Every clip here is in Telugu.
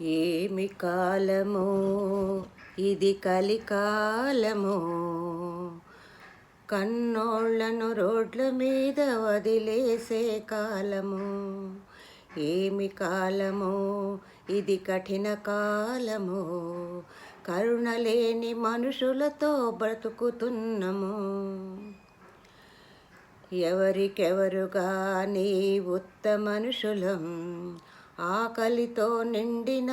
ఏమి కాలమో ఇది కలికాలమో, కన్నోళ్లను రోడ్ల మీద వదిలేసే కాలము. ఏమి కాలమో ఇది కఠిన కాలము, కరుణలేని మనుషులతో బ్రతుకుతున్నము. ఎవరికెవరుగా నీ ఉత్త మనుషులం, ఆకలితో నిండిన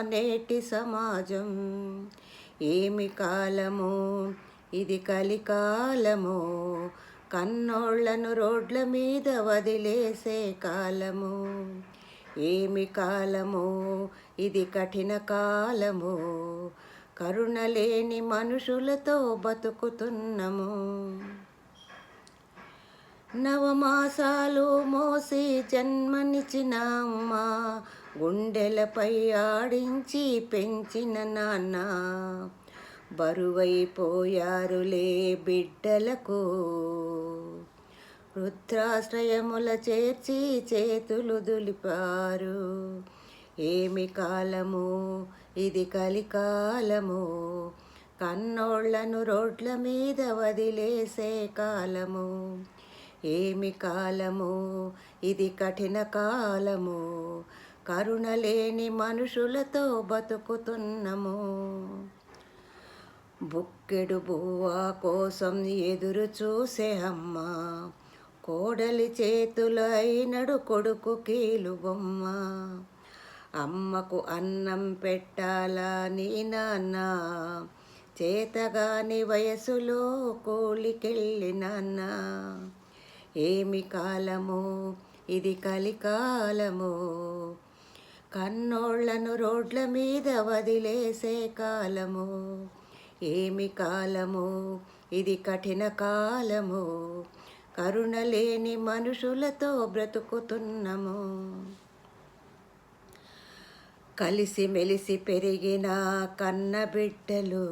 నేటి సమాజం. ఏమి కాలము ఇది కలికాలము, కన్నోళ్లను రోడ్ల మీద వదిలేసే కాలము. ఏమి కాలము ఇది కఠిన కాలము, కరుణలేని మనుషులతో బతుకుతున్నము. నవమాసాలు మోసి జన్మనిచిన అమ్మ, గుండెలపై ఆడించి పెంచిన నాన్న, బరువైపోయారులే బిడ్డలకు. వృద్ధాశ్రయముల చేర్చి చేతులు దులిపారు. ఏమి కాలము ఇది కలికాలము, కన్నోళ్లను రోడ్ల మీద వదిలేసే కాలము. ఏమి కాలము ఇది కఠిన కాలము, కరుణలేని మనుషులతో బతుకుతున్నము. బుక్కెడు బువ్వా కోసం ఎదురు చూసే అమ్మ, కోడలి చేతులు అయినడు కొడుకు కీలుబొమ్మ. అమ్మకు అన్నం పెట్టాలా నీ నాన్న, చేతగాని వయసులో కూలికెళ్ళినాన్న. ఏమి కాలము ఇది కలికాలము, కన్నోళ్లను రోడ్ల మీద వదిలేసే కాలము. ఏమి కాలము ఇది కఠిన కాలము, కరుణలేని మనుషులతో బ్రతుకుతున్నము. కలిసిమెలిసి పెరిగిన కన్న బిడ్డలు,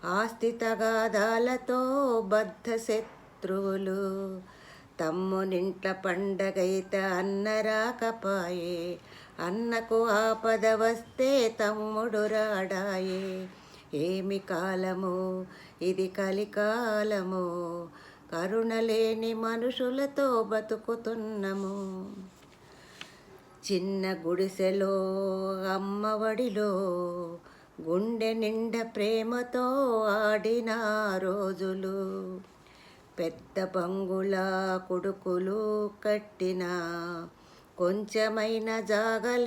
ఆస్తి తగాదాలతో బద్ధ శత్రువులు. తమ్మునింట్ల పండగైతే అన్న రాకపాయే, అన్నకు ఆపద వస్తే తమ్ముడు రాడాయే. ఏమి కాలము ఇది కలికాలము, కరుణలేని మనుషులతో బతుకుతున్నము. చిన్న గుడిసెలో అమ్మఒడిలో, గుండె నిండా ప్రేమతో ఆడిన రోజులు. పెద్ద బంగుళా కొడుకులు కట్టిన, కొంచెమైన జాగలే